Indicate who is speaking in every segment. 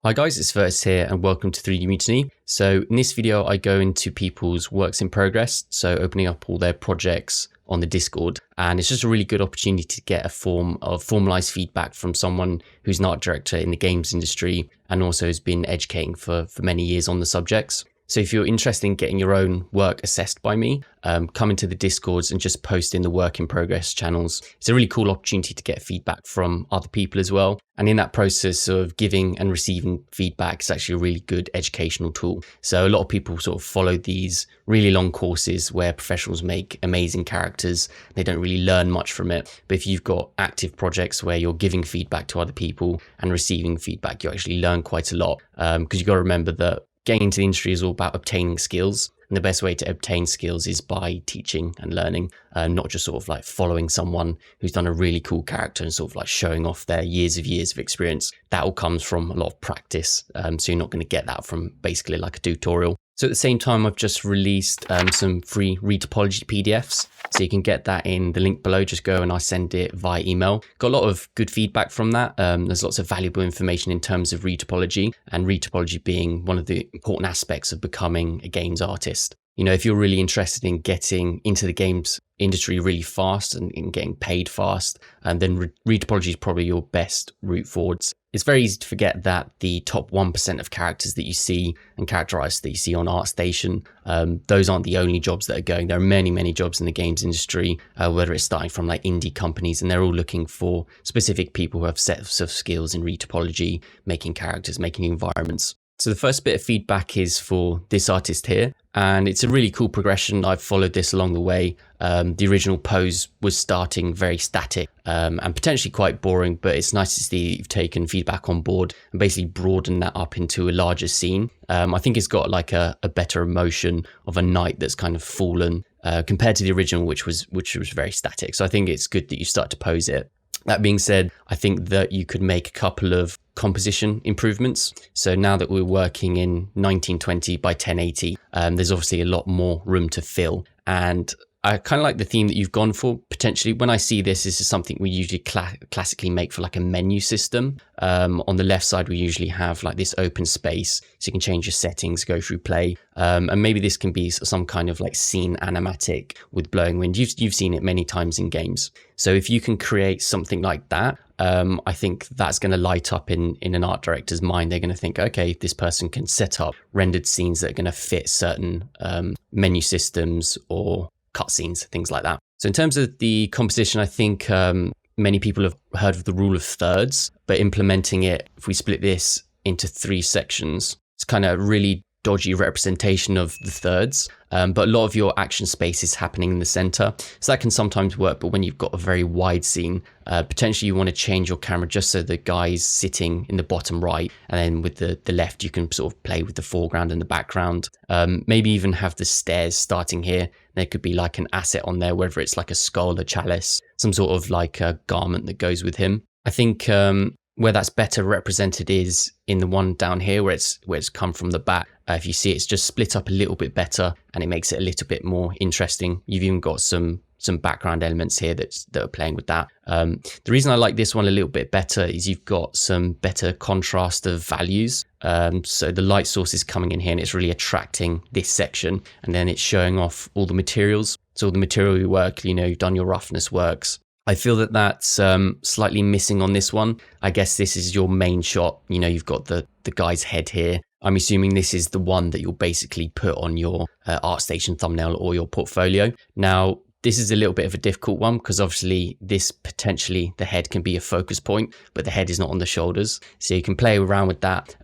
Speaker 1: Hi guys, it's Vertus here and welcome to 3D Mutiny. So in this video, I go into people's works in progress. So opening up all their projects on the Discord. And it's just a really good opportunity to get a form of formalized feedback from someone who's an art director in the games industry and also has been educating for many years on the subjects. So if you're interested in getting your own work assessed by me, come into the Discords and just post in the work in progress channels. It's a really cool opportunity to get feedback from other people as well. And in that process of giving and receiving feedback, it's actually a really good educational tool. So a lot of people sort of follow these really long courses where professionals make amazing characters. They don't really learn much from it. But if you've got active projects where you're giving feedback to other people and receiving feedback, you actually learn quite a lot. Because you've got to remember that getting into the industry is all about obtaining skills. And the best way to obtain skills is by teaching and learning, not just sort of like following someone who's done a really cool character and sort of like showing off their years of experience. That all comes from a lot of practice. So you're not going to get that from basically like a tutorial. So at the same time, I've just released some free retopology PDFs. So you can get that in the link below. Just go and I send it via email. Got a lot of good feedback from that. There's lots of valuable information in terms of retopology, and retopology being one of the important aspects of becoming a games artist. You know, if you're really interested in getting into the games industry really fast and in getting paid fast, then retopology is probably your best route forwards. It's very easy to forget that the top 1% of characters that you see and character artists that you see on ArtStation, those aren't the only jobs that are going. There are many, many jobs in the games industry, whether it's starting from like indie companies, and they're all looking for specific people who have sets of skills in retopology, making characters, making environments. So the first bit of feedback is for this artist here, and it's a really cool progression. I've followed this along the way. The original pose was starting very static and potentially quite boring, but it's nice to see you've taken feedback on board and basically broadened that up into a larger scene. I think it's got like a better emotion of a knight that's kind of fallen compared to the original, which was very static. So I think it's good that you start to pose it. That being said, I think that you could make a couple of composition improvements. So now that we're working in 1920 by 1080, there's obviously a lot more room to fill. And I kind of like the theme that you've gone for. Potentially, when I see this is something we usually classically make for like a menu system. On the left side, we usually have like this open space, so you can change your settings, go through play. And maybe this can be some kind of like scene animatic with blowing wind. You've seen it many times in games. So if you can create something like that, I think that's going to light up in an art director's mind. They're going to think, okay, this person can set up rendered scenes that are going to fit certain menu systems or cutscenes, things like that. So in terms of the composition, I think many people have heard of the rule of thirds, but implementing it, if we split this into 3 sections, it's kind of a really dodgy representation of the thirds, but a lot of your action space is happening in the center, so that can sometimes work. But when you've got a very wide scene, potentially you want to change your camera just so the guy's sitting in the bottom right, and then with the left you can sort of play with the foreground and the background. Maybe even have the stairs starting here. There could be like an asset on there, whether it's like a skull, a chalice, some sort of like a garment that goes with him. I think where that's better represented is in the one down here where it's come from the back. If you see, it's just split up a little bit better and it makes it a little bit more interesting. You've even got some background elements here that are playing with that. The reason I like this one a little bit better is you've got some better contrast of values. So the light source is coming in here and it's really attracting this section, and then it's showing off all the materials. So all the material work, you know, you've done your roughness works. I feel that that's slightly missing on this one. I guess this is your main shot. You know, you've got the guy's head here. I'm assuming this is the one that you'll basically put on your ArtStation thumbnail or your portfolio. Now, this is a little bit of a difficult one because obviously this potentially the head can be a focus point, but the head is not on the shoulders. So you can play around with that.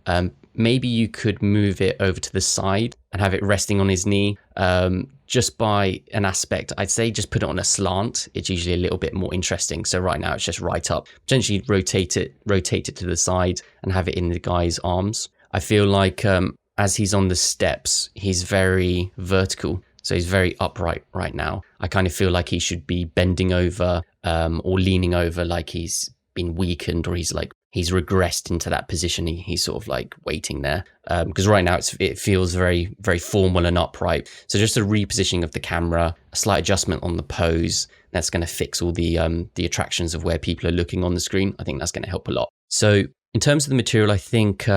Speaker 1: Maybe you could move it over to the side and have it resting on his knee. Just by an aspect, I'd say just put it on a slant. It's usually a little bit more interesting. So right now it's just right up. Potentially rotate it to the side and have it in the guy's arms. I feel like as he's on the steps, he's very vertical. So he's very upright right now. I kind of feel like he should be bending over or leaning over, like he's been weakened or he's regressed into that position. He's sort of like waiting there because right now it feels very, very formal and upright. So just a repositioning of the camera, a slight adjustment on the pose, that's going to fix all the attractions of where people are looking on the screen. I think that's going to help a lot. So In terms of the material, I think,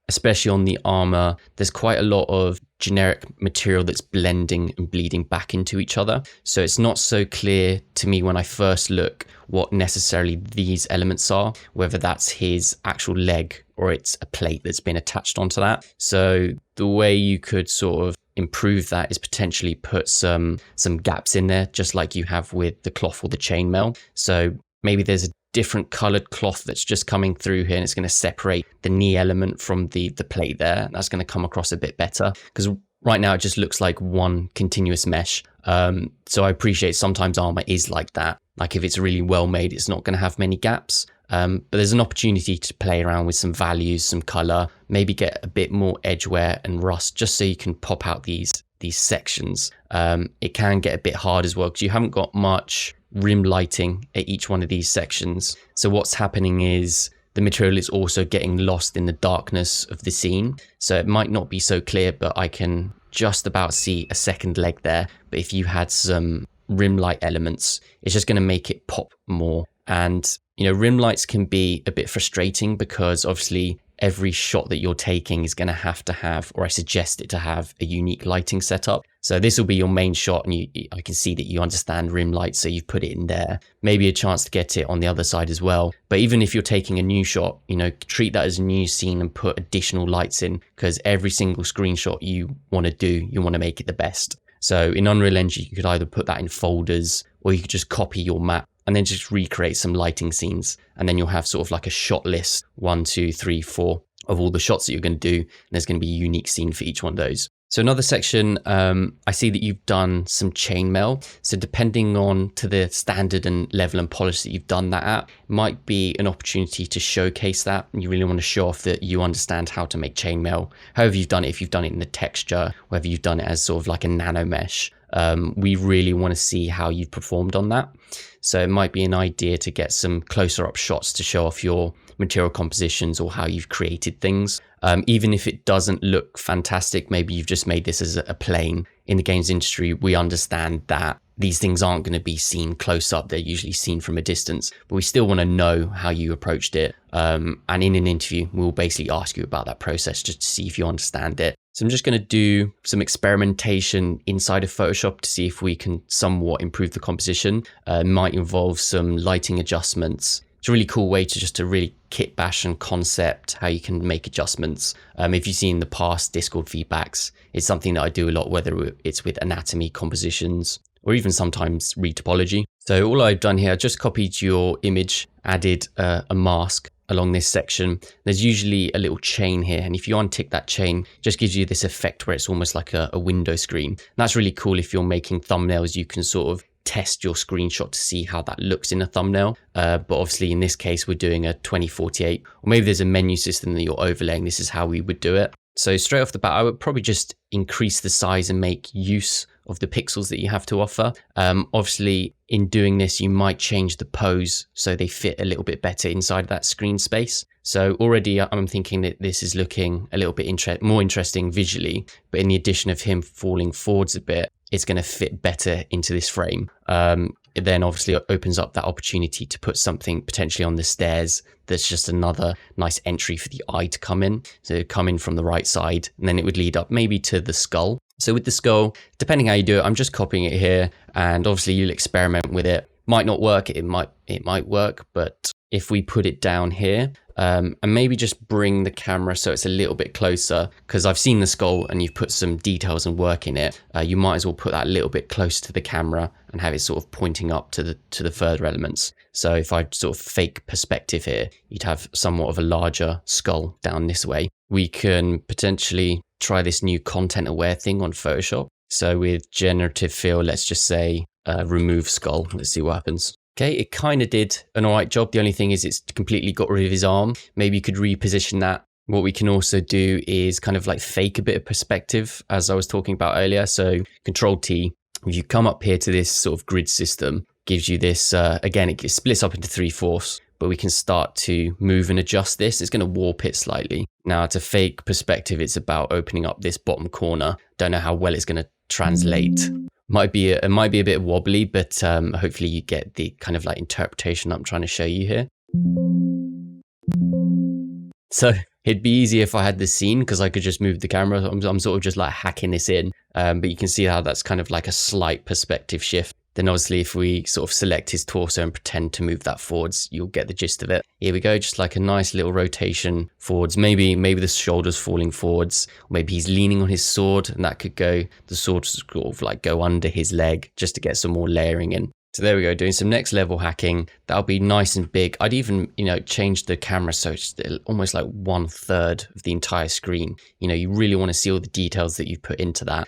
Speaker 1: especially on the armor, there's quite a lot of generic material that's blending and bleeding back into each other. So it's not so clear to me when I first look what necessarily these elements are, whether that's his actual leg or it's a plate that's been attached onto that. So the way you could sort of improve that is potentially put some gaps in there, just like you have with the cloth or the chainmail. So maybe there's a different colored cloth that's just coming through here, and it's going to separate the knee element from the plate there. That's going to come across a bit better, because right now it just looks like one continuous mesh. So I appreciate sometimes armor is like that. Like if it's really well made, it's not going to have many gaps. But there's an opportunity to play around with some values, some color, maybe get a bit more edge wear and rust, just so you can pop out these sections. It can get a bit hard as well, because you haven't got much rim lighting at each one of these sections. So what's happening is the material is also getting lost in the darkness of the scene. So it might not be so clear, but I can just about see a second leg there. But if you had some rim light elements, it's just going to make it pop more. And, you know, rim lights can be a bit frustrating, because obviously every shot that you're taking is going to have, or I suggest it to have, a unique lighting setup. So this will be your main shot, and I can see that you understand rim lights, so you've put it in there. Maybe a chance to get it on the other side as well. But even if you're taking a new shot, you know, treat that as a new scene and put additional lights in, because every single screenshot you want to do, you want to make it the best. So in Unreal Engine, you could either put that in folders, or you could just copy your map and then just recreate some lighting scenes. And then you'll have sort of like a shot list, 1, 2, 3, 4 of all the shots that you're going to do. And there's going to be a unique scene for each one of those. So another section, I see that you've done some chainmail. So depending on to the standard and level and polish that you've done that at, might be an opportunity to showcase that. And you really want to show off that you understand how to make chainmail. However you've done it, if you've done it in the texture, whether you've done it as sort of like a nano mesh, we really want to see how you've performed on that. So it might be an idea to get some closer up shots to show off your material compositions or how you've created things. Even if it doesn't look fantastic, maybe you've just made this as a plane. In the games industry, we understand that these things aren't going to be seen close up. They're usually seen from a distance, but we still want to know how you approached it. And in an interview, we'll basically ask you about that process just to see if you understand it. So I'm just going to do some experimentation inside of Photoshop to see if we can somewhat improve the composition. Might involve some lighting adjustments. It's a really cool way to really kit bash and concept how you can make adjustments. If you've seen the past Discord feedbacks, it's something that I do a lot, whether it's with anatomy, compositions, or even sometimes retopology. So all I've done here, I just copied your image, added a mask along this section. There's usually a little chain here, and if you untick that chain, it just gives you this effect where it's almost like a window screen. And that's really cool. If you're making thumbnails, you can sort of test your screenshot to see how that looks in a thumbnail. But obviously in this case, we're doing a 2048, or maybe there's a menu system that you're overlaying. This is how we would do it. So straight off the bat, I would probably just increase the size and make use of the pixels that you have to offer. Obviously in doing this, you might change the pose so they fit a little bit better inside that screen space. So already I'm thinking that this is looking a little bit more interesting visually, but in the addition of him falling forwards a bit, it's going to fit better into this frame. It then obviously opens up that opportunity to put something potentially on the stairs that's just another nice entry for the eye to come in. So come in from the right side, and then it would lead up maybe to the skull. So with the skull, depending how you do it, I'm just copying it here, and obviously you'll experiment with it. Might not work, it might work, but if we put it down here, and maybe just bring the camera so it's a little bit closer, because I've seen the skull and you've put some details and work in it. You might as well put that a little bit close to the camera and have it sort of pointing up to the further elements. So if I sort of fake perspective here, you'd have somewhat of a larger skull down this way. We can potentially try this new content aware thing on Photoshop. So with generative fill, let's just say remove skull. Let's see what happens. Okay, it kind of did an all right job. The only thing is it's completely got rid of his arm. Maybe you could reposition that. What we can also do is kind of like fake a bit of perspective, as I was talking about earlier. So Control T, if you come up here to this sort of grid system, gives you this, again, it splits up into 3/4, but we can start to move and adjust this. It's going to warp it slightly. Now to fake perspective, it's about opening up this bottom corner. Don't know how well it's going to translate. Might be a bit wobbly, but hopefully you get the kind of like interpretation I'm trying to show you here. So it'd be easy if I had this scene because I could just move the camera. I'm sort of just like hacking this in. But you can see how that's kind of like a slight perspective shift. Then obviously if we sort of select his torso and pretend to move that forwards, you'll get the gist of it. Here we go, just like a nice little rotation forwards. Maybe the shoulder's falling forwards, or maybe he's leaning on his sword and that could go, the sword sort of like go under his leg just to get some more layering in. So there we go, doing some next level hacking. That'll be nice and big. I'd even, change the camera so it's almost like 1/3 of the entire screen. You really want to see all the details that you've put into that.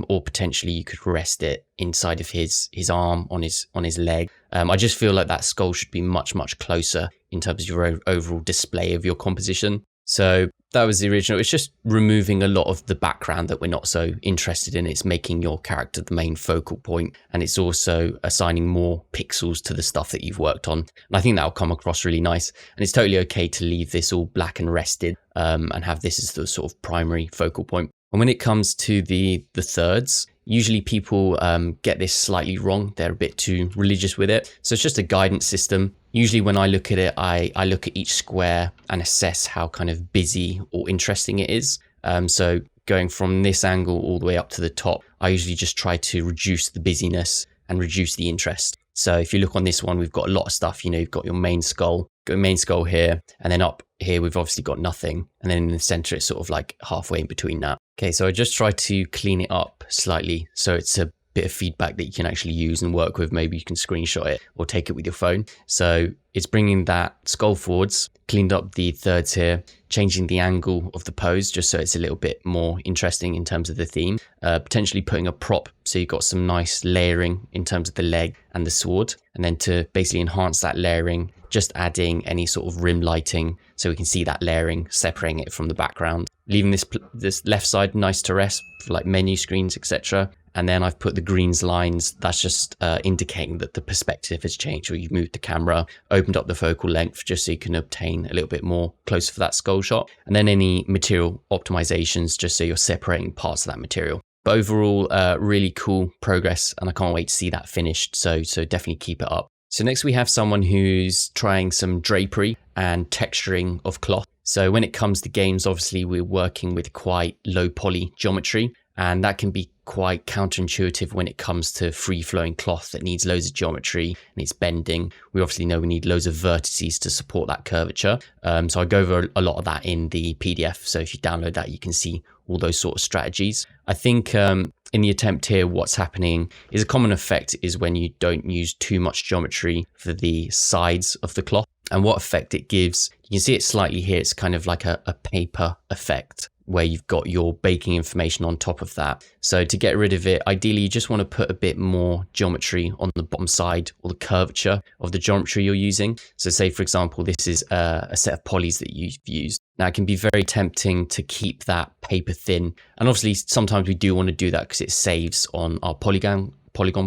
Speaker 1: Or potentially you could rest it inside of his arm, on his leg. I just feel like that skull should be much, much closer in terms of your overall display of your composition. So that was the original. It's just removing a lot of the background that we're not so interested in. It's making your character the main focal point, and it's also assigning more pixels to the stuff that you've worked on. And I think that'll come across really nice. And it's totally okay to leave this all black and rested and have this as the sort of primary focal point. And when it comes to the thirds, usually people get this slightly wrong. They're a bit too religious with it. So it's just a guidance system. Usually when I look at it, I look at each square and assess how kind of busy or interesting it is. So going from this angle all the way up to the top, I usually just try to reduce the busyness and reduce the interest. So if you look on this one, we've got a lot of stuff. You've got your main skull, here, and then up here we've obviously got nothing, and then in the center it's sort of like halfway in between that. Okay, so I just try to clean it up slightly so it's a bit of feedback that you can actually use and work with. Maybe you can screenshot it or take it with your phone. So it's bringing that skull forwards, cleaned up the thirds here, changing the angle of the pose just so it's a little bit more interesting in terms of the theme, potentially putting a prop so you've got some nice layering in terms of the leg and the sword, and then to basically enhance that layering, just adding any sort of rim lighting so we can see that layering, separating it from the background, leaving this left side nice to rest for like menu screens, etc. And then I've put the greens lines. That's just indicating that the perspective has changed, or you've moved the camera, opened up the focal length just so you can obtain a little bit more closer for that skull shot. And then any material optimizations just so you're separating parts of that material. But overall, really cool progress, and I can't wait to see that finished. So definitely keep it up. So next we have someone who's trying some drapery and texturing of cloth. So when it comes to games, obviously we're working with quite low poly geometry, and that can be quite counterintuitive when it comes to free flowing cloth that needs loads of geometry and it's bending. We obviously know we need loads of vertices to support that curvature. So I go over a lot of that in the PDF. So if you download that, you can see all those sort of strategies. I think in the attempt here, what's happening is a common effect is when you don't use too much geometry for the sides of the cloth. And what effect it gives, you can see it slightly here. It's kind of like a paper effect where you've got your baking information on top of that. So to get rid of it, ideally you just want to put a bit more geometry on the bottom side, or the curvature of the geometry you're using. So say for example, this is a set of polys that you've used. Now it can be very tempting to keep that paper thin. And obviously sometimes we do want to do that because it saves on our polygon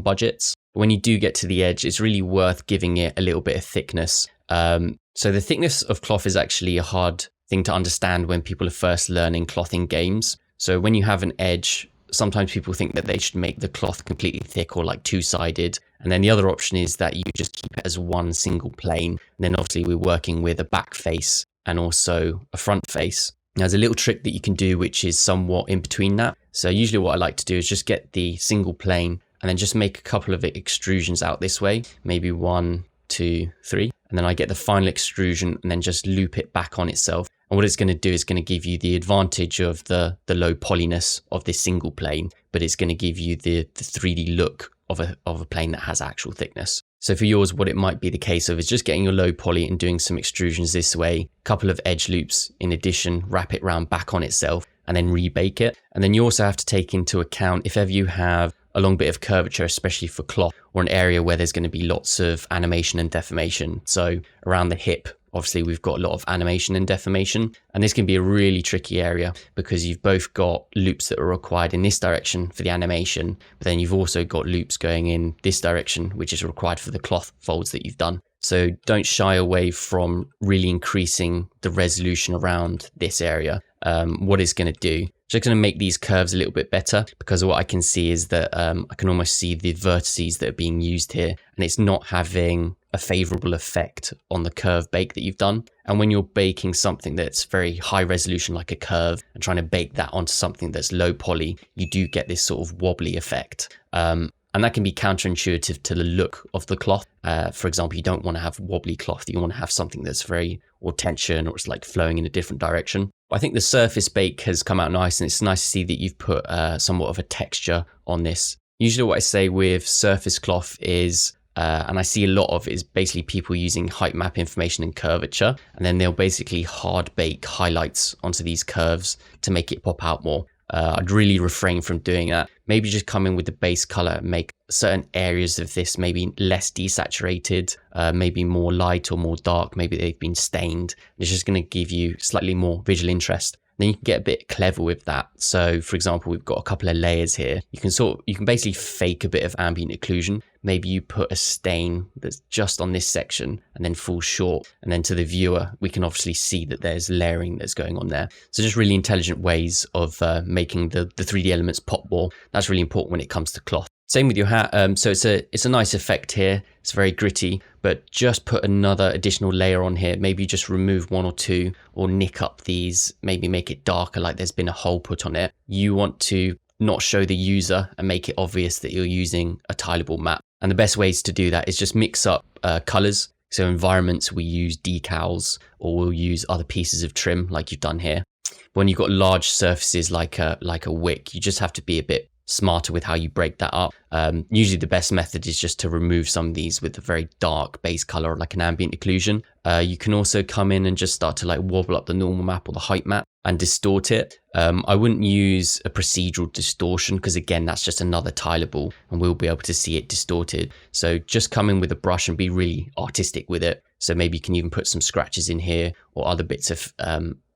Speaker 1: budgets. But when you do get to the edge, it's really worth giving it a little bit of thickness. So the thickness of cloth is actually a hard thing to understand when people are first learning cloth in games. So when you have an edge, sometimes people think that they should make the cloth completely thick or like two-sided. And then the other option is that you just keep it as one single plane. And then obviously we're working with a back face and also a front face. Now, there's a little trick that you can do, which is somewhat in between that. So usually what I like to do is just get the single plane and then just make a couple of extrusions out this way, maybe 1, 2, 3. And then I get the final extrusion and then just loop it back on itself. And what it's going to do is going to give you the advantage of the low polyness of this single plane, but it's going to give you the 3D look of a plane that has actual thickness. So for yours, what it might be the case of is just getting your low poly and doing some extrusions this way, a couple of edge loops in addition, wrap it round back on itself, and then rebake it. And then you also have to take into account if ever you have a long bit of curvature, especially for cloth, or an area where there's going to be lots of animation and deformation. So around the hip, obviously we've got a lot of animation and deformation, and this can be a really tricky area because you've both got loops that are required in this direction for the animation, but then you've also got loops going in this direction, which is required for the cloth folds that you've done. So don't shy away from really increasing the resolution around this area. what it's going to do. Just going to make these curves a little bit better, because what I can see is that I can almost see the vertices that are being used here, and it's not having a favorable effect on the curve bake that you've done. And when you're baking something that's very high resolution, like a curve, and trying to bake that onto something that's low poly, you do get this sort of wobbly effect. And that can be counterintuitive to the look of the cloth. For example, you don't want to have wobbly cloth. You want to have something that's very, or tension, or it's like flowing in a different direction. I think the surface bake has come out nice, and it's nice to see that you've put somewhat of a texture on this. Usually what I say with surface cloth is, and I see a lot of it, is basically people using height map information and curvature, and then they'll basically hard bake highlights onto these curves to make it pop out more. I'd really refrain from doing that. Maybe just come in with the base color, make certain areas of this maybe less desaturated, maybe more light or more dark, maybe they've been stained. It's just going to give you slightly more visual interest. Then you can get a bit clever with that. So for example, we've got a couple of layers here. You can basically fake a bit of ambient occlusion. Maybe you put a stain that's just on this section and then fall short. And then to the viewer, we can obviously see that there's layering that's going on there. So just really intelligent ways of making the 3D elements pop more. That's really important when it comes to cloth. Same with your hat. So it's a nice effect here. It's very gritty, but just put another additional layer on here. Maybe just remove one or two, or nick up these, maybe make it darker, like there's been a hole put on it. You want to not show the user and make it obvious that you're using a tileable map. And the best ways to do that is just mix up colors. So environments, we use decals, or we'll use other pieces of trim like you've done here. But when you've got large surfaces like a wick, you just have to be a bit smarter with how you break that up. Usually the best method is just to remove some of these with a very dark base color, like an ambient occlusion. You can also come in and just start to like wobble up the normal map or the height map and distort it. I wouldn't use a procedural distortion, because again, that's just another tileable and we'll be able to see it distorted. So just come in with a brush and be really artistic with it. So maybe you can even put some scratches in here, or other bits of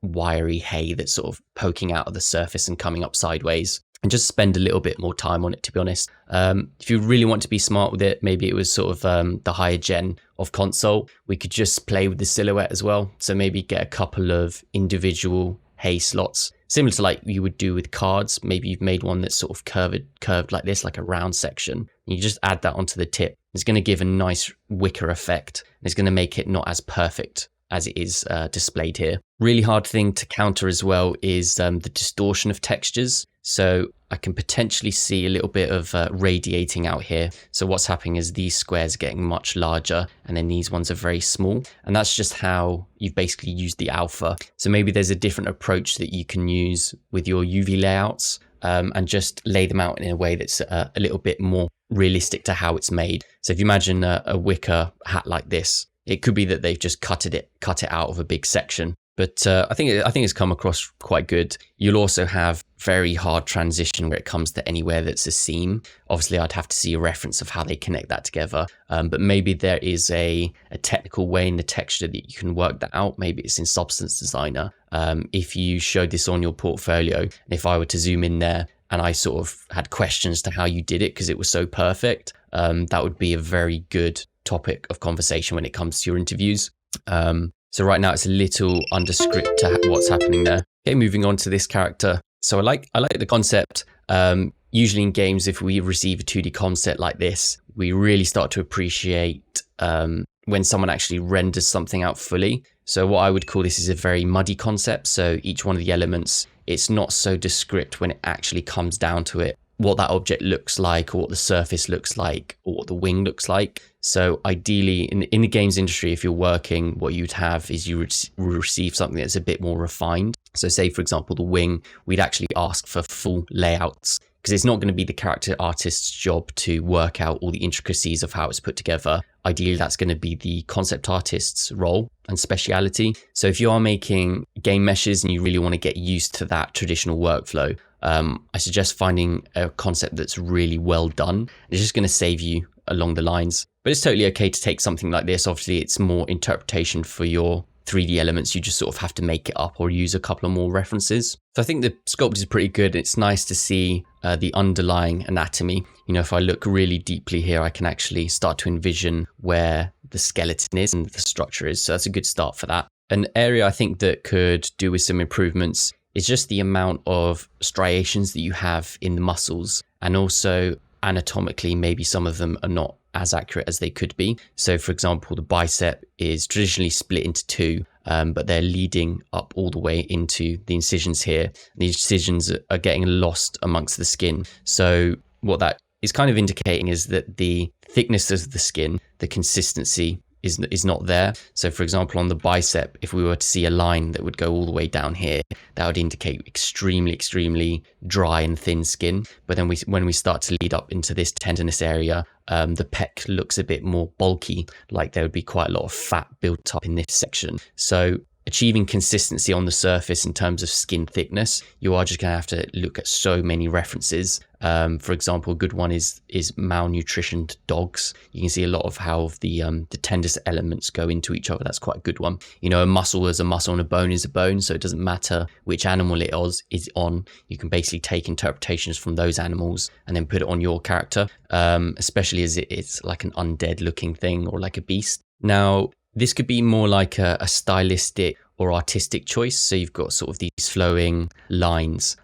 Speaker 1: wiry hay that's sort of poking out of the surface and coming up sideways. And just spend a little bit more time on it, to be honest. If you really want to be smart with it, maybe it was sort of the higher gen of console, we could just play with the silhouette as well. So maybe get a couple of individual hay slots, similar to like you would do with cards. Maybe you've made one that's sort of curved like this, like a round section. And you just add that onto the tip. It's going to give a nice wicker effect. And it's going to make it not as perfect as it is displayed here. Really hard thing to counter as well is the distortion of textures. So I can potentially see a little bit of radiating out here. So what's happening is these squares are getting much larger, and then these ones are very small. And that's just how you've basically used the alpha. So maybe there's a different approach that you can use with your UV layouts, and just lay them out in a way that's a little bit more realistic to how it's made. So if you imagine a wicker hat like this, it could be that they've just cut it out of a big section. But I think it's come across quite good. You'll also have very hard transition where it comes to anywhere that's a seam. Obviously, I'd have to see a reference of how they connect that together. But maybe there is a technical way in the texture that you can work that out. Maybe it's in Substance Designer. If you showed this on your portfolio, and if I were to zoom in there and I sort of had questions to how you did it because it was so perfect, that would be a very good topic of conversation when it comes to your interviews. So right now it's a little underscript to what's happening there. Okay, moving on to this character. So I like the concept. Usually in games, if we receive a 2D concept like this, we really start to appreciate when someone actually renders something out fully. So what I would call this is a very muddy concept. So each one of the elements, it's not so descript when it actually comes down to it, what that object looks like, or what the surface looks like, or what the wing looks like. So ideally in the games industry, if you're working, what you'd have is you would receive something that's a bit more refined. So say, for example, the wing, we'd actually ask for full layouts, because it's not going to be the character artist's job to work out all the intricacies of how it's put together. Ideally, that's going to be the concept artist's role and speciality. So if you are making game meshes and you really want to get used to that traditional workflow, I suggest finding a concept that's really well done. It's just going to save you along the lines. But it's totally okay to take something like this. Obviously, it's more interpretation for your 3D elements. You just sort of have to make it up or use a couple of more references. So I think the sculpt is pretty good. It's nice to see the underlying anatomy. You know, if I look really deeply here, I can actually start to envision where the skeleton is and the structure is. So that's a good start for that. An area I think that could do with some improvements is just the amount of striations that you have in the muscles, and also anatomically, maybe some of them are not as accurate as they could be. So for example, the bicep is traditionally split into two, but they're leading up all the way into the incisions here. The incisions are getting lost amongst the skin. So what that is kind of indicating is that the thickness of the skin, the consistency is not there. So for example, on the bicep, if we were to see a line that would go all the way down here, that would indicate extremely dry and thin skin. But then when we start to lead up into this tendinous area, the pec looks a bit more bulky, like there would be quite a lot of fat built up in this section. So achieving consistency on the surface in terms of skin thickness, you are just going to have to look at so many references. For example, a good one is malnutritioned dogs. You can see a lot of how the tendinous elements go into each other. That's quite a good one. You know, a muscle is a muscle and a bone is a bone. So it doesn't matter which animal it is on. You can basically take interpretations from those animals and then put it on your character, especially as it's like an undead looking thing or like a beast. Now, this could be more like a stylistic or artistic choice. So you've got sort of these flowing lines.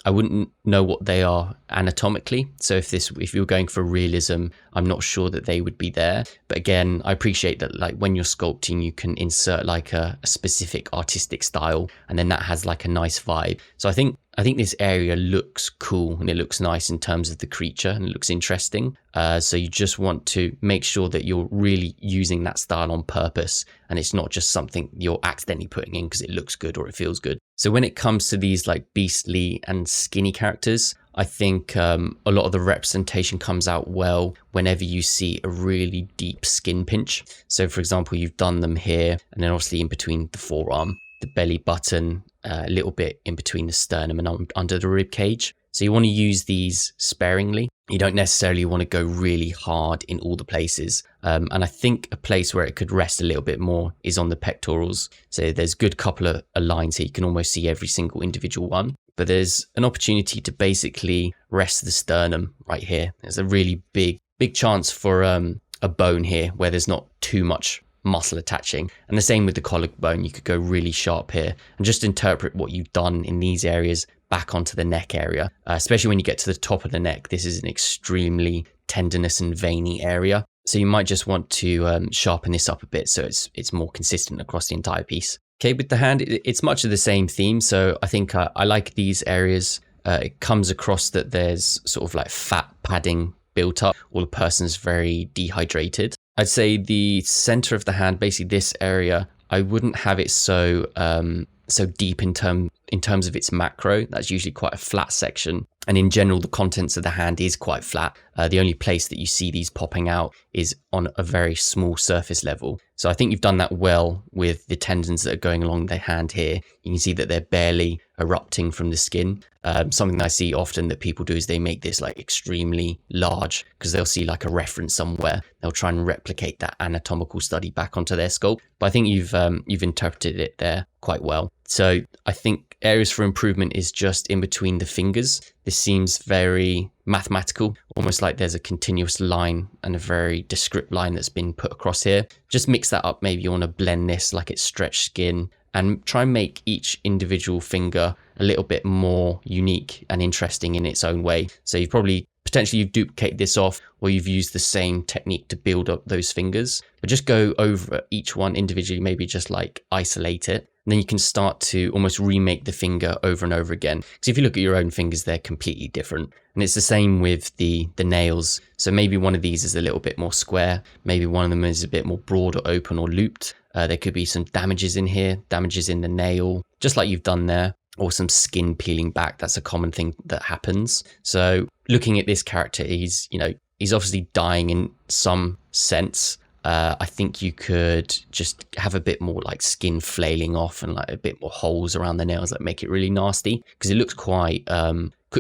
Speaker 1: I wouldn't know what they are anatomically. So if you're going for realism, I'm not sure that they would be there. But again, I appreciate that like when you're sculpting, you can insert like a specific artistic style, and then that has like a nice vibe. So I think this area looks cool and it looks nice in terms of the creature and it looks interesting. So you just want to make sure that you're really using that style on purpose and it's not just something you're accidentally putting in because it looks good or it feels good. So when it comes to these like beastly and skinny characters, I think a lot of the representation comes out well whenever you see a really deep skin pinch. So for example, you've done them here and then obviously in between the forearm, the belly button, a little bit in between the sternum and under the rib cage. So you want to use these sparingly. You don't necessarily want to go really hard in all the places. And I think a place where it could rest a little bit more is on the pectorals. So there's a good couple of lines here. You can almost see every single individual one. But there's an opportunity to basically rest the sternum right here. There's a really big chance for a bone here where there's not too much muscle attaching. And the same with the collarbone. You could go really sharp here and just interpret what you've done in these areas back onto the neck area, especially when you get to the top of the neck. This is an extremely tendinous and veiny area. So you might just want to sharpen this up a bit so it's more consistent across the entire piece. Okay, with the hand, it's much of the same theme. So I think I like these areas. It comes across that there's sort of like fat padding built up, or the person's very dehydrated. I'd say the center of the hand, basically this area, I wouldn't have it so deep in terms of its macro. That's usually quite a flat section. And in general, the contents of the hand is quite flat. The only place that you see these popping out is on a very small surface level. So I think you've done that well with the tendons that are going along the hand here. You can see that they're barely erupting from the skin. Something that I see often that people do is they make this like extremely large because they'll see like a reference somewhere. They'll try and replicate that anatomical study back onto their sculpt. But I think you've interpreted it there quite well. So I think areas for improvement is just in between the fingers. This seems very mathematical, almost like there's a continuous line and a very descript line that's been put across here. Just mix that up. Maybe you want to blend this like it's stretched skin and try and make each individual finger a little bit more unique and interesting in its own way. So you've duplicated this off, or you've used the same technique to build up those fingers, but just go over each one individually, maybe just like isolate it. And then you can start to almost remake the finger over and over again. Because if you look at your own fingers, they're completely different. And it's the same with the nails. So maybe one of these is a little bit more square. Maybe one of them is a bit more broad or open or looped. There could be some damages in here, damages in the nail, just like you've done there, or some skin peeling back. That's a common thing that happens. So looking at this character, he's obviously dying in some sense. I think you could just have a bit more like skin flailing off and like a bit more holes around the nails that make it really nasty, because it looks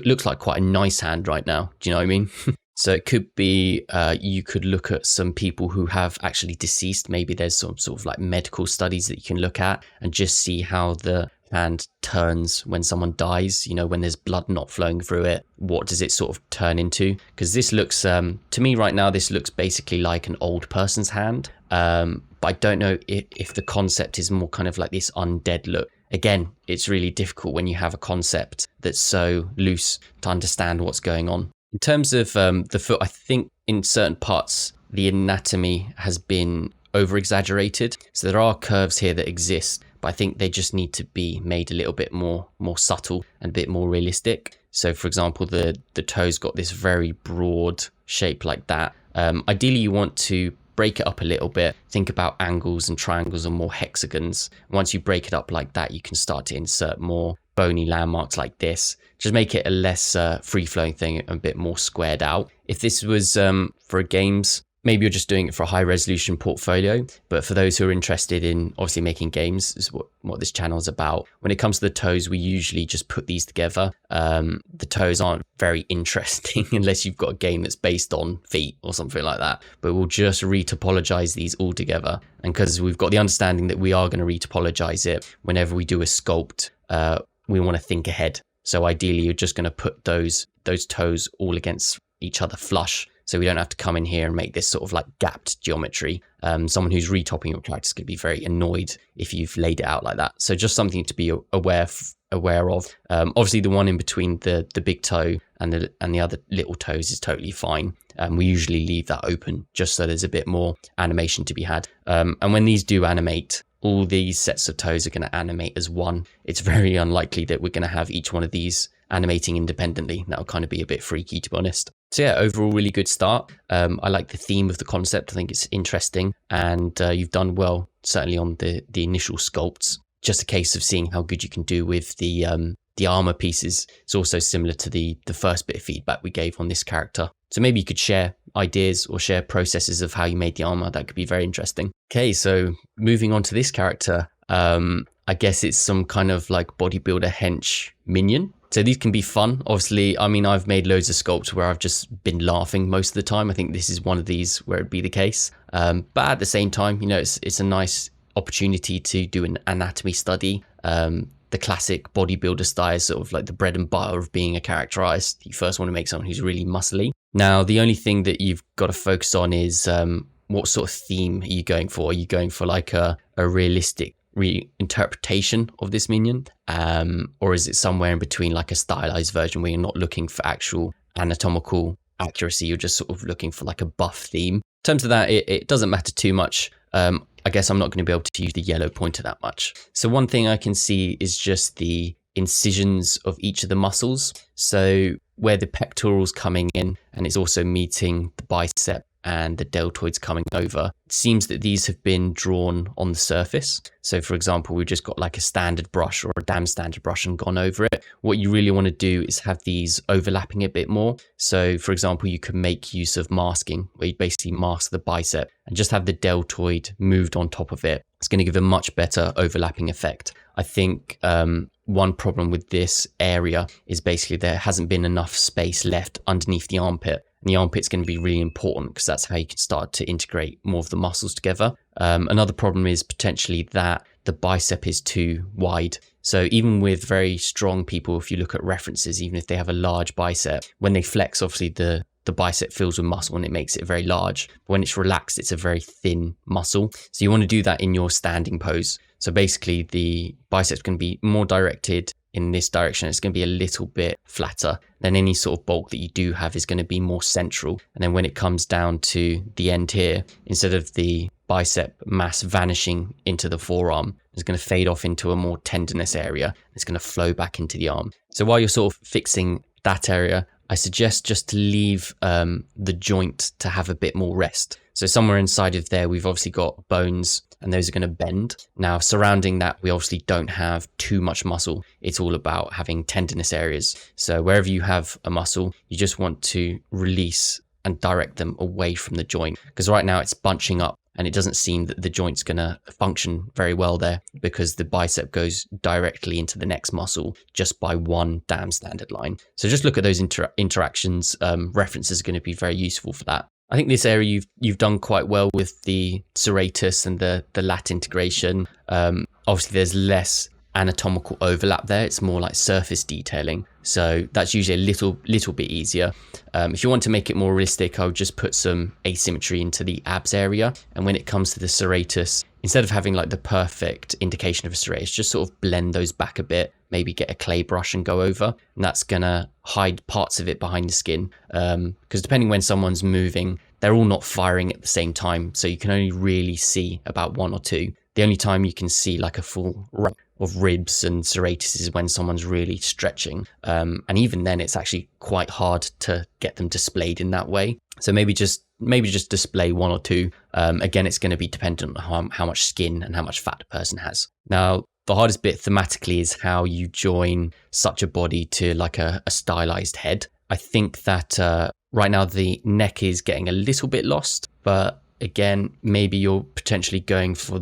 Speaker 1: looks like quite a nice hand right now. Do you know what I mean? So it could be, you could look at some people who have actually deceased. Maybe there's some sort of like medical studies that you can look at and just see how the hand turns when someone dies, when there's blood not flowing through it. What does it sort of turn into? Because this looks, to me right now, this looks basically like an old person's hand. But I don't know if the concept is more kind of like this undead look. again, it's really difficult when you have a concept that's so loose to understand what's going on. In terms of the foot, I think in certain parts, the anatomy has been over exaggerated. So there are curves here that exist, but I think they just need to be made a little bit more subtle and a bit more realistic. So for example, the toe's got this very broad shape like that. Ideally, you want to break it up a little bit. Think about angles and triangles and more hexagons. Once you break it up like that, you can start to insert more bony landmarks like this. Just make it a less free-flowing thing, a bit more squared out. If this was for games, maybe you're just doing it for a high resolution portfolio, but for those who are interested in obviously making games, is what this channel is about. When it comes to the toes, we usually just put these together. The toes aren't very interesting unless you've got a game that's based on feet or something like that, but we'll just retopologize these all together. And because we've got the understanding that we are going to retopologize it, whenever we do a sculpt, we want to think ahead. So ideally, you're just going to put those toes all against each other flush, so we don't have to come in here and make this sort of like gapped geometry. Someone who's retopping your character is going to be very annoyed if you've laid it out like that. So just something to be aware of. Obviously, the one in between the big toe and the other little toes is totally fine. We usually leave that open just so there's a bit more animation to be had. And when these do animate, all these sets of toes are going to animate as one. It's very unlikely that we're going to have each one of these animating independently. That'll kind of be a bit freaky, to be honest. So yeah, overall, really good start. I like the theme of the concept. I think it's interesting, and you've done well, certainly on the initial sculpts. Just a case of seeing how good you can do with the armor pieces. It's also similar to the first bit of feedback we gave on this character. So maybe you could share ideas or share processes of how you made the armor. That could be very interesting. Okay, so moving on to this character, I guess it's some kind of like bodybuilder hench minion. So these can be fun. Obviously, I mean, I've made loads of sculpts where I've just been laughing most of the time. I think this is one of these where it'd be the case. But at the same time, you know, it's a nice opportunity to do an anatomy study. The classic bodybuilder style is sort of like the bread and butter of being a character artist. You first want to make someone who's really muscly. Now, the only thing that you've got to focus on is what sort of theme are you going for? Are you going for like a realistic reinterpretation of this minion? Or is it somewhere in between, like a stylized version where you're not looking for actual anatomical accuracy? You're just sort of looking for like a buff theme. In terms of that, it doesn't matter too much. I guess I'm not going to be able to use the yellow pointer that much. So one thing I can see is just the incisions of each of the muscles. So where the pectoral's coming in and it's also meeting the bicep and the deltoids coming over, it seems that these have been drawn on the surface. So for example, we've just got like a standard brush or a damn standard brush and gone over it. What you really want to do is have these overlapping a bit more. So for example, you can make use of masking, where you basically mask the bicep and just have the deltoid moved on top of it. It's going to give a much better overlapping effect. I think one problem with this area is basically there hasn't been enough space left underneath the armpit. And the armpit's going to be really important because that's how you can start to integrate more of the muscles together. Another problem is potentially that the bicep is too wide. So even with very strong people, if you look at references, even if they have a large bicep, when they flex, obviously the bicep fills with muscle and it makes it very large. But when it's relaxed, it's a very thin muscle. So you want to do that in your standing pose. So basically the bicep's going to be more directed in this direction. It's going to be a little bit flatter. Then any sort of bulk that you do have is going to be more central. And then when it comes down to the end here, instead of the bicep mass vanishing into the forearm, it's going to fade off into a more tendinous area. It's going to flow back into the arm. So while you're sort of fixing that area, I suggest just to leave the joint to have a bit more rest. So somewhere inside of there, we've obviously got bones and those are going to bend. Now, surrounding that, we obviously don't have too much muscle. It's all about having tendinous areas. So wherever you have a muscle, you just want to release and direct them away from the joint, because right now it's bunching up and it doesn't seem that the joint's going to function very well there because the bicep goes directly into the next muscle just by one damn standard line. So just look at those interactions. References are going to be very useful for that. I think this area you've done quite well with the serratus and the lat integration. Obviously there's less anatomical overlap there. It's more like surface detailing. So that's usually a little bit easier. If you want to make it more realistic, I would just put some asymmetry into the abs area. And when it comes to the serratus, instead of having like the perfect indication of a serratus, just sort of blend those back a bit, maybe get a clay brush and go over. And that's gonna hide parts of it behind the skin. Because depending when someone's moving, they're all not firing at the same time. So you can only really see about one or two. The only time you can see like a full row of ribs and serratus is when someone's really stretching. And even then it's actually quite hard to get them displayed in that way. So maybe just display one or two. Again, it's going to be dependent on how much skin and how much fat the person has. Now, the hardest bit thematically is how you join such a body to like a stylized head. I think that right now the neck is getting a little bit lost, but again, maybe you're potentially going for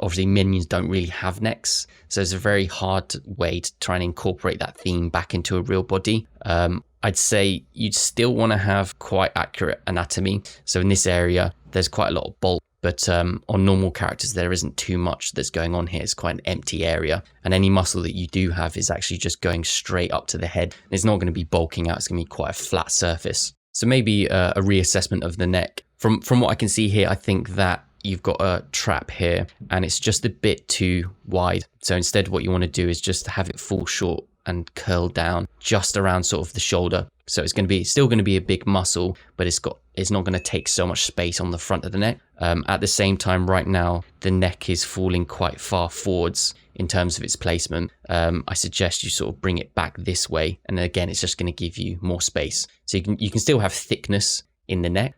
Speaker 1: obviously minions don't really have necks. So it's a very hard way to try and incorporate that theme back into a real body. I'd say you'd still want to have quite accurate anatomy. So in this area, there's quite a lot of bulk, but on normal characters, there isn't too much that's going on here. It's quite an empty area. And any muscle that you do have is actually just going straight up to the head. It's not going to be bulking out. It's going to be quite a flat surface. So maybe a reassessment of the neck. From what I can see here, I think that you've got a trap here and it's just a bit too wide. So instead what you want to do is just have it fall short and curl down just around sort of the shoulder. So it's still going to be a big muscle, but it's not going to take so much space on the front of the neck. At the same time, right now, the neck is falling quite far forwards in terms of its placement. I suggest you sort of bring it back this way. And again, it's just going to give you more space. So you can still have thickness in the neck.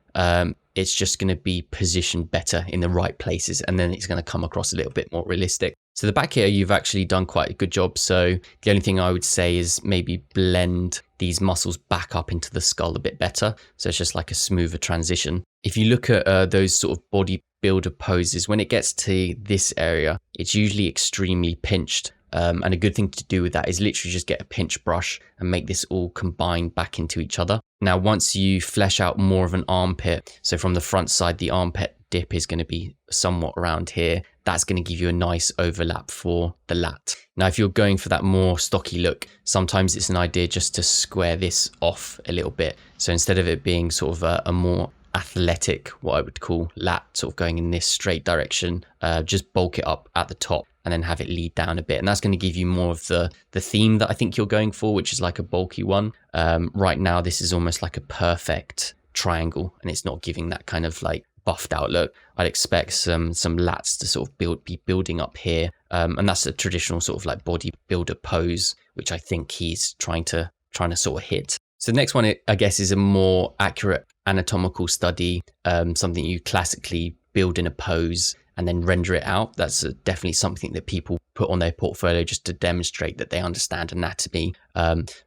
Speaker 1: It's just going to be positioned better in the right places. And then it's going to come across a little bit more realistic. So the back here, you've actually done quite a good job. So the only thing I would say is maybe blend these muscles back up into the skull a bit better. So it's just like a smoother transition. If you look at those sort of bodybuilder poses, when it gets to this area, it's usually extremely pinched. And a good thing to do with that is literally just get a pinch brush and make this all combine back into each other. Now, once you flesh out more of an armpit, so from the front side, the armpit dip is going to be somewhat around here. That's going to give you a nice overlap for the lat. Now, if you're going for that more stocky look, sometimes it's an idea just to square this off a little bit. So instead of it being sort of a more athletic, what I would call lat, sort of going in this straight direction, just bulk it up at the top and then have it lead down a bit. And that's going to give you more of the theme that I think you're going for, which is like a bulky one. Right now, this is almost like a perfect triangle and it's not giving that kind of like buffed out look. I'd expect some lats to sort of be building up here. And that's a traditional sort of like bodybuilder pose, which I think he's trying to sort of hit. So the next one, I guess, is a more accurate anatomical study, something you classically build in a pose and then render it out. That's definitely something that people put on their portfolio just to demonstrate that they understand anatomy.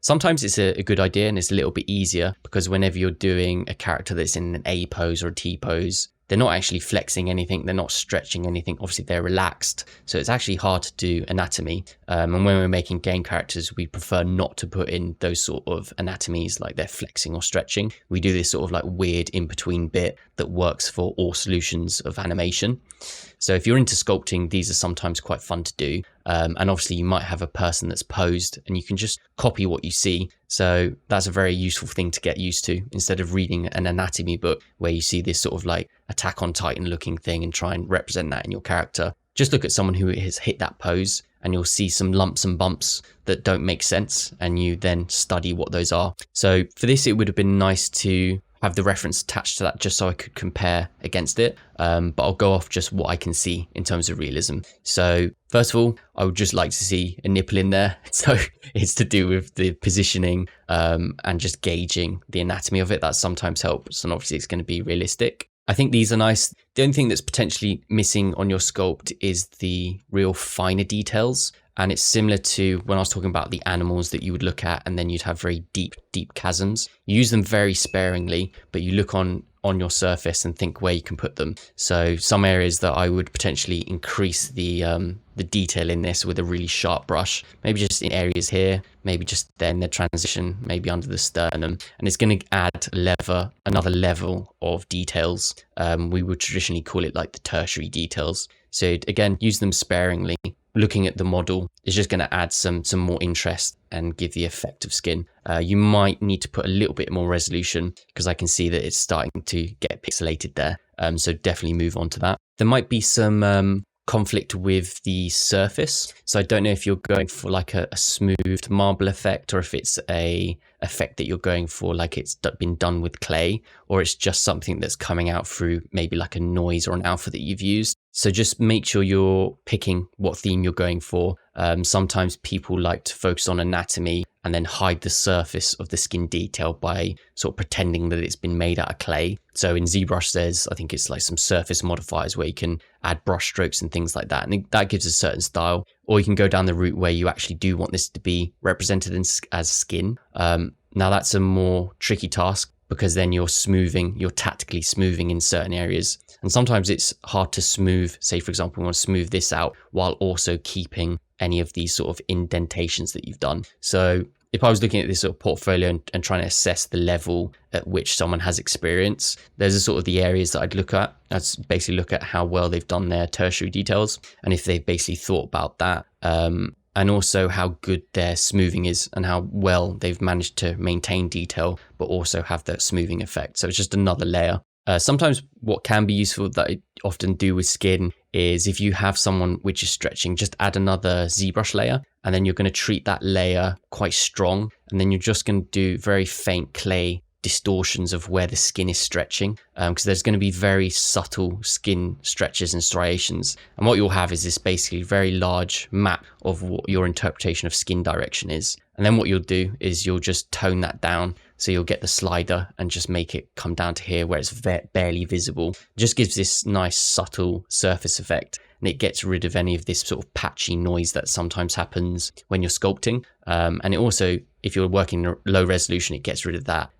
Speaker 1: Sometimes it's a good idea and it's a little bit easier because whenever you're doing a character that's in an A pose or a T pose, they're not actually flexing anything. They're not stretching anything. Obviously, they're relaxed. So it's actually hard to do anatomy. And when we're making game characters, we prefer not to put in those sort of anatomies like they're flexing or stretching. We do this sort of like weird in-between bit that works for all solutions of animation. So if you're into sculpting, these are sometimes quite fun to do. And obviously you might have a person that's posed and you can just copy what you see. So that's a very useful thing to get used to instead of reading an anatomy book where you see this sort of like Attack on Titan looking thing and try and represent that in your character. Just look at someone who has hit that pose and you'll see some lumps and bumps that don't make sense and you then study what those are. So for this, it would have been nice to have the reference attached to that just so I could compare against it. But I'll go off just what I can see in terms of realism. So first of all, I would just like to see a nipple in there. So it's to do with the positioning and just gauging the anatomy of it. That sometimes helps. And obviously it's going to be realistic. I think these are nice. The only thing that's potentially missing on your sculpt is the real finer details. And it's similar to when I was talking about the animals that you would look at and then you'd have very deep chasms. You use them very sparingly, but you look on your surface and think where you can put them. So some areas that I would potentially increase the detail in this with a really sharp brush, maybe just in areas here, maybe just then the transition, maybe under the sternum. And it's going to add another level of details. We would traditionally call it like the tertiary details. So again, use them sparingly. looking at the model is just going to add some more interest and give the effect of skin. You might need to put a little bit more resolution because I can see that it's starting to get pixelated there. So definitely move on to that. There might be some conflict with the surface. So I don't know if you're going for like a smooth marble effect, or if it's a effect that you're going for like it's been done with clay, or it's just something that's coming out through maybe like a noise or an alpha that you've used. So just make sure you're picking what theme you're going for. Sometimes people like to focus on anatomy and then hide the surface of the skin detail by sort of pretending that it's been made out of clay. So in ZBrush, there's, I think it's like some surface modifiers where you can add brush strokes and things like that. And that gives a certain style. Or you can go down the route where you actually do want this to be represented as skin. Now that's a more tricky task, because then you're tactically smoothing in certain areas. And sometimes it's hard to smooth, say for example, we want to smooth this out while also keeping any of these sort of indentations that you've done. So if I was looking at this sort of portfolio and trying to assess the level at which someone has experience, there's a sort of the areas that I'd look at. I'd basically look at how well they've done their tertiary details, and if they've basically thought about that, and also how good their smoothing is and how well they've managed to maintain detail, but also have that smoothing effect. So it's just another layer. Sometimes what can be useful that I often do with skin is if you have someone which is stretching, just add another ZBrush layer, and then you're going to treat that layer quite strong. And then you're just going to do very faint clay distortions of where the skin is stretching, because there's going to be very subtle skin stretches and striations. And what you'll have is this basically very large map of what your interpretation of skin direction is. And then what you'll do is you'll just tone that down. So you'll get the slider and just make it come down to here where it's barely visible. It just gives this nice subtle surface effect, and it gets rid of any of this sort of patchy noise that sometimes happens when you're sculpting. And it also, if you're working in low resolution, it gets rid of that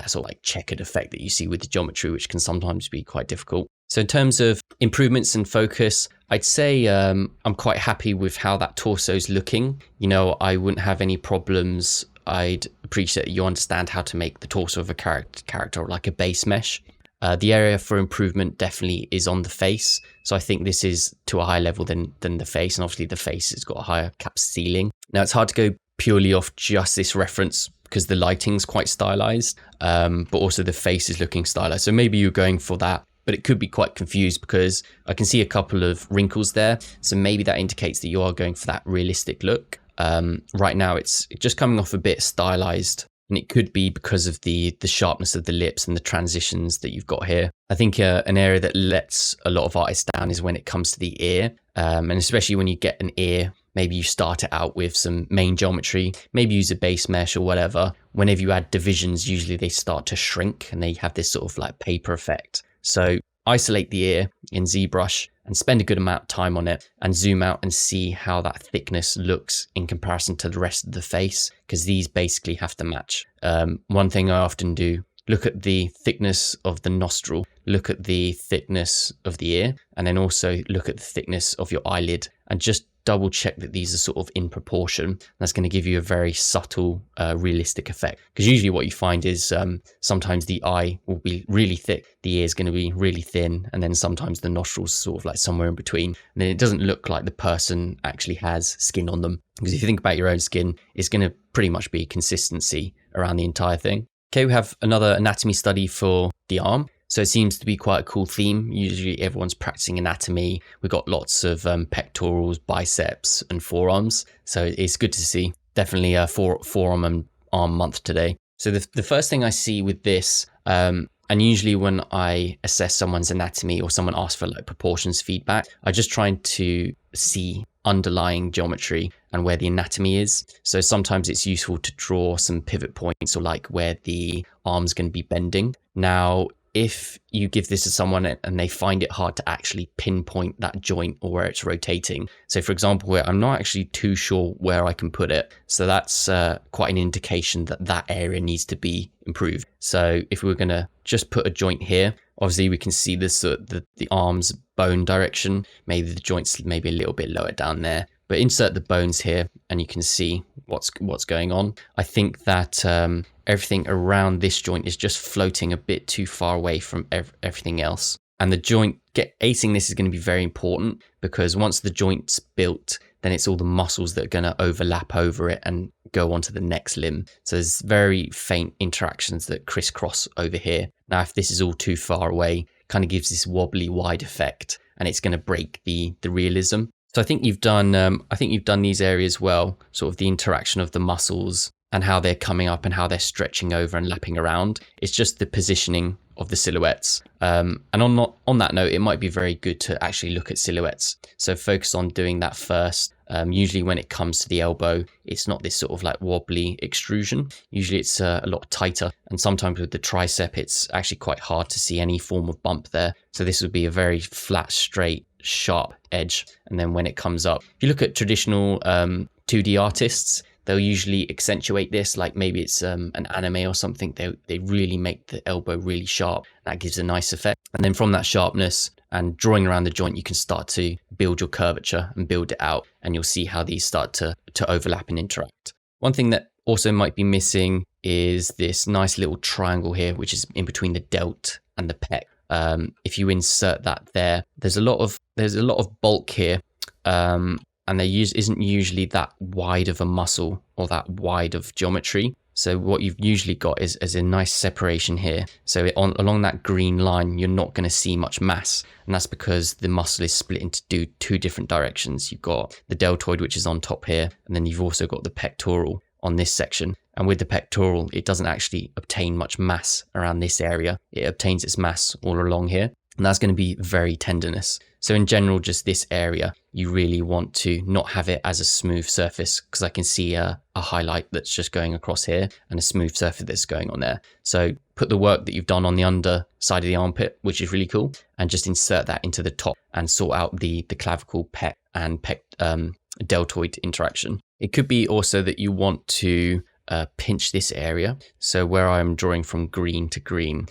Speaker 1: sort of like checkered effect that you see with the geometry, which can sometimes be quite difficult. So in terms of improvements and focus, I'd say I'm quite happy with how that torso is looking. You know, I wouldn't have any problems. I'd appreciate that you understand how to make the torso of a character like a base mesh. The area for improvement definitely is on the face. So I think this is to a higher level than the face. And obviously the face has got a higher cap ceiling. Now it's hard to go purely off just this reference because the lighting's quite stylized, but also the face is looking stylized. So maybe you're going for that, but it could be quite confused because I can see a couple of wrinkles there. So maybe that indicates that you are going for that realistic look. Right now it's just coming off a bit stylized, and it could be because of the sharpness of the lips and the transitions that you've got here. I think an area that lets a lot of artists down is when it comes to the ear, and especially when you get an ear. Maybe you start it out with some main geometry, maybe use a base mesh or whatever. Whenever you add divisions, usually they start to shrink and they have this sort of like paper effect. So isolate the ear in ZBrush and spend a good amount of time on it and zoom out and see how that thickness looks in comparison to the rest of the face, because these basically have to match. One thing I often do, look at the thickness of the nostril, look at the thickness of the ear, and then also look at the thickness of your eyelid and just double check that these are sort of in proportion. That's going to give you a very subtle, realistic effect. Because usually what you find is sometimes the eye will be really thick, the ear is going to be really thin, and then sometimes the nostrils sort of like somewhere in between. And then it doesn't look like the person actually has skin on them. Because if you think about your own skin, it's going to pretty much be consistency around the entire thing. Okay, we have another anatomy study for the arm. So it seems to be quite a cool theme. Usually everyone's practicing anatomy. We've got lots of pectorals, biceps and forearms. So it's good to see. Definitely a forearm and arm month today. So the first thing I see with this, and usually when I assess someone's anatomy or someone asks for like proportions feedback, I just try to see underlying geometry and where the anatomy is. So sometimes it's useful to draw some pivot points or like where the arm's going to be bending. Now, if you give this to someone and they find it hard to actually pinpoint that joint or where it's rotating. So for example, where I'm not actually too sure where I can put it. So that's quite an indication that that area needs to be improved. So if we were going to just put a joint here, obviously we can see this, the arm's bone direction. Maybe the joint's maybe a little bit lower down there. But insert the bones here and you can see what's going on. I think that everything around this joint is just floating a bit too far away from everything else. And the joint, acing this is going to be very important, because once the joint's built, then it's all the muscles that are going to overlap over it and go onto the next limb. So there's very faint interactions that crisscross over here. Now, if this is all too far away, kind of gives this wobbly wide effect, and it's going to break the realism. So I think you've done these areas well, sort of the interaction of the muscles and how they're coming up and how they're stretching over and lapping around. It's just the positioning of the silhouettes. And on that note, it might be very good to actually look at silhouettes. So focus on doing that first. Usually when it comes to the elbow, it's not this sort of like wobbly extrusion. Usually it's a lot tighter. And sometimes with the tricep, it's actually quite hard to see any form of bump there. So this would be a very flat, straight, sharp edge. And then when it comes up, if you look at traditional 2D artists, they'll usually accentuate this, like maybe it's an anime or something. They really make the elbow really sharp. That gives a nice effect. And then from that sharpness and drawing around the joint, you can start to build your curvature and build it out. And you'll see how these start to overlap and interact. One thing that also might be missing is this nice little triangle here, which is in between the delt and the pec. If you insert that there, there's a lot of bulk here. And there isn't usually that wide of a muscle or that wide of geometry. So what you've usually got is a nice separation here. So along that green line, you're not going to see much mass. And that's because the muscle is split into two different directions. You've got the deltoid, which is on top here, and then you've also got the pectoral on this section. And with the pectoral, it doesn't actually obtain much mass around this area. It obtains its mass all along here. And that's going to be very tendinous. So in general, just this area, you really want to not have it as a smooth surface, because I can see a highlight that's just going across here and a smooth surface that's going on there. So put the work that you've done on the under side of the armpit, which is really cool, and just insert that into the top and sort out the clavicle, pec and deltoid interaction. It could be also that you want to pinch this area. So where I'm drawing from green to green,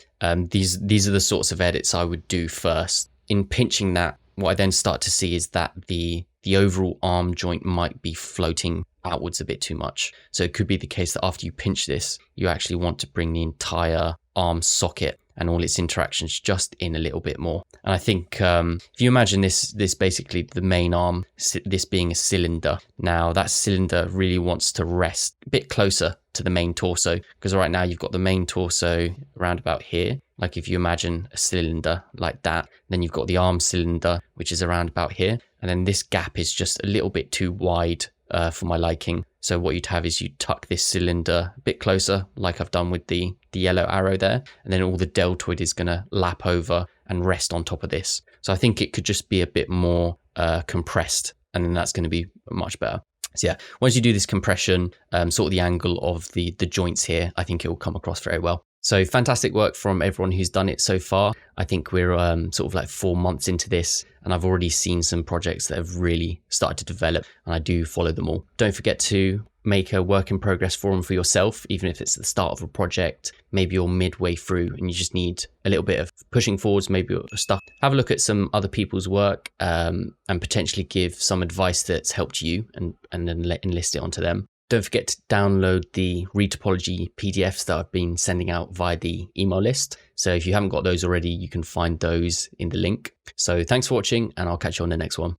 Speaker 1: these are the sorts of edits I would do first. In pinching that, what I then start to see is that the overall arm joint might be floating outwards a bit too much. So it could be the case that after you pinch this, you actually want to bring the entire arm socket and all its interactions just in a little bit more. And I think if you imagine this basically the main arm, this being a cylinder. Now that cylinder really wants to rest a bit closer to the main torso, because right now you've got the main torso around about here. Like if you imagine a cylinder like that, then you've got the arm cylinder, which is around about here. And then this gap is just a little bit too wide for my liking. So what you'd have is you tuck this cylinder a bit closer, like I've done with the yellow arrow there. And then all the deltoid is going to lap over and rest on top of this. So I think it could just be a bit more compressed, and then that's going to be much better. So yeah, once you do this compression, sort of the angle of the joints here, I think it will come across very well. So fantastic work from everyone who's done it so far. I think we're sort of like 4 months into this, and I've already seen some projects that have really started to develop, and I do follow them all. Don't forget to make a work in progress forum for yourself, even if it's the start of a project. Maybe you're midway through and you just need a little bit of pushing forwards, maybe you're stuck. Have a look at some other people's work and potentially give some advice that's helped you, and then enlist it onto them. Don't forget to download the retopology PDFs that I've been sending out via the email list. So if you haven't got those already, you can find those in the link. So thanks for watching, and I'll catch you on the next one.